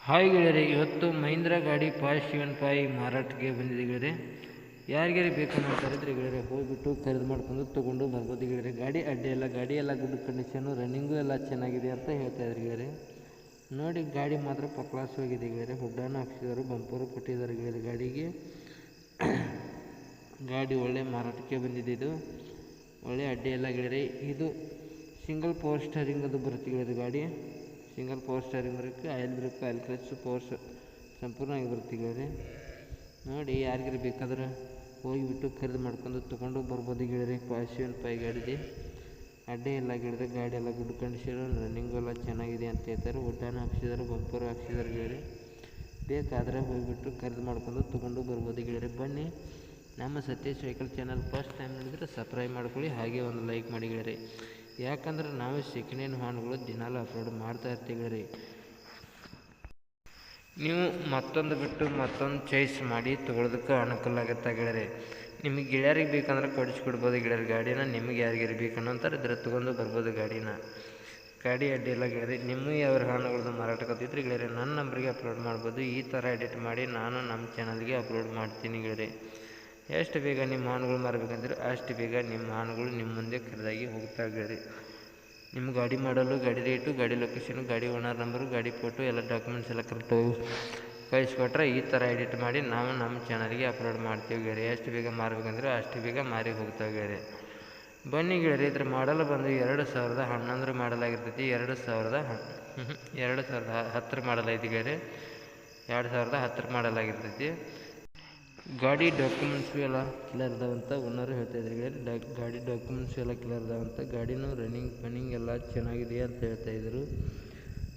Hi ಗೆಳೆಯರೆ, ಇವತ್ತು ಮಹೀಂದ್ರ ಗಾಡಿ ಫಾಸ್ಟ್ 75 ಮಾರಾಟಕ್ಕೆ ಬಂದಿದೆ ಗೆಳೆಯರೆ. ಯಾರಿಗಾರು ಬೇಕಂತ ಕರೆದ್ರೆ ಗೆಳೆಯರೆ ಹೋಗಿಬಿಟ್ಟು ಖರೀದಿ ಮಾಡ್ಕೊಂಡು ತೊಗೊಂಡು ಬರ್ಬೋದು ಗೆಳೆಯರೆ. ಗಾಡಿ ಅಡ್ಡಿ ಎಲ್ಲ, ಗಾಡಿ ಎಲ್ಲ ಗುಡ್ ಕಂಡೀಷನು, ರನ್ನಿಂಗು ಎಲ್ಲ ಚೆನ್ನಾಗಿದೆ ಅಂತ ಹೇಳ್ತಾ ಇದ್ದಾರೆ ಗೆಳೆಯರೆ. ನೋಡಿ, ಗಾಡಿ ಮಾತ್ರ ಪಕ್ಲಾಸ್ ಹೋಗಿದೆ ಗೆಳೆಯರೆ. ಹುಡ್ಡಾನ ಹಾಕ್ಸಿದ್ದಾರೆ, ಬಂಪರು ಕೊಟ್ಟಿದ್ದಾರೆ ಗೆಳೆಯರೆ ಗಾಡಿಗೆ. ಗಾಡಿ ಒಳ್ಳೆ ಮಾರಾಟಕ್ಕೆ ಬಂದಿದೆ. ಇದು ಒಳ್ಳೆ ಅಡ್ಡಿ ಎಲ್ಲ ಗೆಳೆಯರೆ. ಇದು ಸಿಂಗಲ್ ಪವರ್ ಸ್ಟೇರಿಂಗ್ ಅದು ಬರುತ್ತೆ ಗೆಳೆಯರೆ. ಗಾಡಿ ಸಿಂಗಲ್ ಪವರ್ ಸ್ಟೇರಿಂಗ್ ಬರುತ್ತೆ, oil brake, oil clutch, power ಸಂಪೂರ್ಣವಾಗಿ ಬರುತ್ತೆ ಗೆಳೆಯರೆ. ನೋಡಿ, ಯಾರಿಗಾರು ಬೇಕಾದ್ರೆ ಹೋಗಿಬಿಟ್ಟು ಖರೀದಿ ಮಾಡ್ಕೊಂಡು ತೊಗೊಂಡು ಬರ್ಬೋದು ಗೆಳೆಯರೆ. ಫಾಸ್ಟ್ 75 ಗಾಡಿದೆ, ಅಡ್ಡೆ ಎಲ್ಲ ಗೆಳೆಯರೆ. ಗಾಡಿ ಎಲ್ಲ ಗುಡ್ ಕಂಡೀಷನ್, ರನ್ನಿಂಗು ಎಲ್ಲ ಚೆನ್ನಾಗಿದೆ ಅಂತ ಹೇಳ್ತಾರೆ. ಉಡ್ಡಾನ ಹಾಕ್ಸಿದ್ದಾರೆ, ಬಂಪರು ಹಾಕ್ಸಿದ್ದಾರೆ ಗೆಳೆಯರೆ. ಬೇಕಾದರೆ ಹೋಗಿಬಿಟ್ಟು ಖರೀದಿ ಮಾಡ್ಕೊಂಡು ತೊಗೊಂಡು ಬರ್ಬೋದು ಗೆಳೆಯರೆ. ಬನ್ನಿ, ನಮ್ಮ Satish vehicle channel first time ನೋಡಿದರೆ ಸಬ್ಸ್ಕ್ರೈಬ್ ಮಾಡ್ಕೊಳ್ಳಿ, ಹಾಗೆ ಒಂದು ಲೈಕ್ ಮಾಡಿ ಗೆಳೆಯರೆ. ಯಾಕಂದ್ರೆ ನಾವು ಸೆಕೆಂಡ್ ಹ್ಯಾಂಡ್ ವಾಹನಗಳು ದಿನಾಲು ಅಪ್ಲೋಡ್ ಮಾಡ್ತಾ ಇರ್ತೀವಿ ಗೆಳೆಯರೆ. ನೀವು ಮತ್ತೊಂದು ಬಿಟ್ಟು ಮತ್ತೊಂದು ಚಾಯ್ಸ್ ಮಾಡಿ ತೊಗೊಳೋದಕ್ಕೆ ಅನುಕೂಲ ಆಗುತ್ತೆ ಗೆಳೆಯರೆ. ನಿಮಗೆ ಗೆಳೆಯರಿಗೆ ಬೇಕಂದ್ರೆ ಕೊಡಿಸ್ಕೊಡ್ಬೋದು ಗೆಳೆಯರೆ ಗಾಡಿನ. ನಿಮಗೆ ಯಾರಿಗಾರು ಬೇಕನ್ನೋಂತಾರೆ ಇದ್ರೆ ತೊಗೊಂಡು ಬರ್ಬೋದು ಗಾಡಿನ. ಗಾಡಿ ಅಡ್ಡಿ ಇಲ್ಲ ಗೆಳೆಯರೆ. ನಿಮಗೆ ಯಾವ ವಾಹನಗಳದ್ದು ಮಾರಾಟಕ್ಕತ್ತಿದ್ರೆ ಗೆಳೆಯರೆ ನನ್ನ ನಂಬರಿಗೆ ಅಪ್ಲೋಡ್ ಮಾಡ್ಬೋದು. ಈ ಥರ ಎಡಿಟ್ ಮಾಡಿ ನಾನು ನಮ್ಮ ಚಾನಲ್ಗೆ ಅಪ್ಲೋಡ್ ಮಾಡ್ತೀನಿ ಗೆಳೆಯರೆ. ಎಷ್ಟು ಬೇಗ ನಿಮ್ಮ ವಾಹನಗಳು ಮಾರಬೇಕಂದ್ರೆ ಅಷ್ಟು ಬೇಗ ನಿಮ್ಮ ವಾಹನಗಳು ನಿಮ್ಮ ಮುಂದೆ ಖರೀದಾಗಿ ಹೋಗ್ತಾ ಗೆಳೆಯರೆ. ನಿಮ್ಮ ಗಾಡಿ ಮಾಡಲು, ಗಾಡಿ ರೇಟು, ಗಾಡಿ ಲೊಕೇಶನು, ಗಾಡಿ ಓನರ್ ನಂಬರು, ಗಾಡಿ ಫೋಟೋ ಎಲ್ಲ ಡಾಕ್ಯುಮೆಂಟ್ಸ್ ಎಲ್ಲ ಕರೆಕ್ಟಾಗಿ ಕಳಿಸ್ಕೊಟ್ರೆ ಈ ಥರ ಎಡಿಟ್ ಮಾಡಿ ನಾವು ನಮ್ಮ ಚಾನಲ್ಗೆ ಅಪ್ಲೋಡ್ ಮಾಡ್ತೀವಿ ಗೆಳೆಯರೆ. ಎಷ್ಟು ಬೇಗ ಮಾರಬೇಕಂದ್ರೆ ಅಷ್ಟು ಬೇಗ ಮಾರಿ ಹೋಗ್ತಾವೆ ಗೆಳೆಯರೆ. ಬನ್ನಿ ಗೆಳೆಯರೆ, ಇದ್ರ ಮಾಡಲು ಬಂದು 2011 ಮಾಡಲಾಗಿರ್ತೈತಿ. 2010 ಮಾಡಲೈತಿ ಗೆಳೆಯರೆ. 2010 ಮಾಡಲಾಗಿರ್ತೈತಿ. ಗಾಡಿ ಡಾಕ್ಯುಮೆಂಟ್ಸು ಎಲ್ಲ ಕ್ಲಿಯರ್ ಇದಾವಂತ ಓನರು ಹೇಳ್ತಾ ಇದ್ದಾರೆ ಗೆಳೆಯರೆ. ಗಾಡಿ ಡಾಕ್ಯುಮೆಂಟ್ಸು ಎಲ್ಲ ಕ್ಲಿಯರ್ ಇದಾವಂತ. ಗಾಡಿನೂ ರನ್ನಿಂಗ್ ಎಲ್ಲ ಚೆನ್ನಾಗಿದೆ ಅಂತ ಹೇಳ್ತಾ ಇದ್ರು.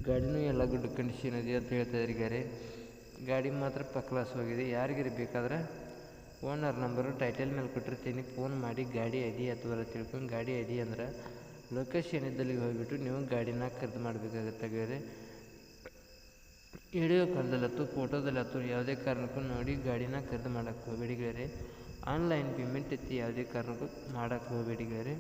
ಗಾಡಿನೂ ಎಲ್ಲ ಗುಡ್ ಕಂಡೀಷನ್ ಇದೆ ಅಂತ ಹೇಳ್ತಾ ಇದ್ದಾರೆ ಗೆಳೆಯರೆ. ಗಾಡಿ ಮಾತ್ರ ಪಕ್ಲಾಸ್ ಹೋಗಿದೆ. ಯಾರಿಗಾರು ಬೇಕಾದ್ರೆ ಓನರ್ ನಂಬರು ಟೈಟಲ್ ಮೇಲೆ ಕೊಟ್ಟಿರ್ತೀನಿ, ಫೋನ್ ಮಾಡಿ ಗಾಡಿ ಐಡಿ ಅಥವಾ ತಿಳ್ಕೊಂಡು, ಗಾಡಿ ಐಡಿ ಅಂದ್ರೆ ಲೊಕೇಶನ್ ಇದ್ದಲ್ಲಿ ಹೋಗಿಬಿಟ್ಟು ನೀವು ಗಾಡಿನ ಖರೀದಿ ಮಾಡಬೇಕಾಗುತ್ತೆ ಗೆಳೆಯರೆ. ವಿಡಿಯೋ ಕಾಲ್ದಲ್ಲತ್ತು, ಫೋಟೋದಲ್ಲತ್ತು ಯಾವುದೇ ಕಾರಣಕ್ಕೂ ನೋಡಿ ಗಾಡಿನ ಖರೀದಿ ಮಾಡೋಕ್ಕೆ ಹೋಗಬೇಡಿ ಗೆಳೆಯರೆ. ಆನ್ಲೈನ್ ಪೇಮೆಂಟ್ ಇತ್ತು ಯಾವುದೇ ಕಾರಣಕ್ಕೂ ಮಾಡೋಕ್ಕೆ ಹೋಗಬೇಡಿ ಗೆಳೆಯರೆ.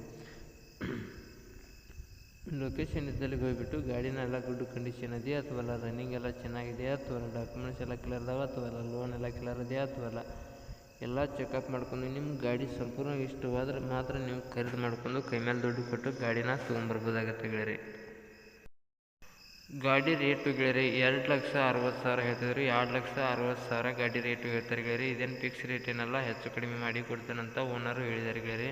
ಲೊಕೇಶನ್ ಇದ್ದಲ್ಲಿ ಹೋಗಿಬಿಟ್ಟು ಗಾಡಿನ ಎಲ್ಲ ಗುಡ್ ಕಂಡೀಷನ್ ಇದೆಯಾ ಅಥವಾ ರನ್ನಿಂಗ್ ಎಲ್ಲ ಚೆನ್ನಾಗಿದೆಯಾ ಅಥವಾ ಡಾಕ್ಯುಮೆಂಟ್ಸ್ ಎಲ್ಲ ಕ್ಲಿಯರ್ ಇದಾವೆ ಅಥವಾ ಲೋನ್ ಎಲ್ಲ ಕ್ಲಿಯರ್ ಇದೆಯಾ ಅಥವಾ ಎಲ್ಲ ಚೆಕಪ್ ಮಾಡ್ಕೊಂಡು ನಿಮ್ಮ ಗಾಡಿ ಸಂಪೂರ್ಣ ಇಷ್ಟವಾದ್ರೆ ಮಾತ್ರ ನೀವು ಖರೀದಿ ಮಾಡ್ಕೊಂಡು ಕೈ ಮೇಲೆ ದುಡ್ಡು ಕೊಟ್ಟು ಗಾಡಿನ ತೊಗೊಂಬರ್ಬೋದಾಗತ್ತೆ ಗೆಳೆಯರೆ. ಗಾಡಿ ರೇಟು ಗೆಳೆಯರೆ 2,60,000 ಹೇಳ್ತಿದ್ರು. 2,60,000 ಗಾಡಿ ರೇಟು ಹೇಳ್ತಾರೆ ಗೆಳೆಯರೆ. ಇದೇನು ಫಿಕ್ಸ್ ರೇಟ್ ಏನಲ್ಲ, ಹೆಚ್ಚು ಕಡಿಮೆ ಮಾಡಿ ಕೊಡ್ತಾನಂತ ಓನರು ಹೇಳಿದ್ದಾರೆ ಗೆಳೆಯರೆ.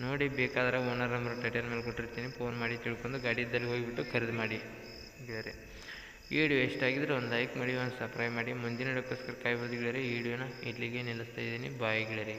ನೋಡಿ, ಬೇಕಾದ್ರೆ ಓನರ್ ನಂಬರ್ ಟೈಟಲ್ ಮೇಲೆ ಕೊಟ್ಟಿರ್ತೀನಿ, ಫೋನ್ ಮಾಡಿ ತಿಳ್ಕೊಂಡು ಗಾಡಿ ಇದ್ದಲ್ಲಿ ಹೋಗಿಬಿಟ್ಟು ಖರೀದಿ ಮಾಡಿ ಗೆಳೆಯರೆ. ವಿಡಿಯೋ ಎಷ್ಟಾಗಿದ್ರೆ ಒಂದು ಲೈಕ್ ಮಾಡಿ, ಒಂದು ಸಬ್ಸ್ಕ್ರೈಬ್ ಮಾಡಿ. ಮುಂದಿನ ವಿಡಿಯೋಕ್ಕೋಸ್ಕರ ಕಾಯ್ಬೋದು ಗೆಳೆಯರೆ. ಈ ವಿಡಿಯೋನ ಇಲ್ಲಿಗೆ ನಿಲ್ಲಿಸ್ತಾ ಇದ್ದೀನಿ. ಬಾಯ್ ಗೆಳೆಯರೆ.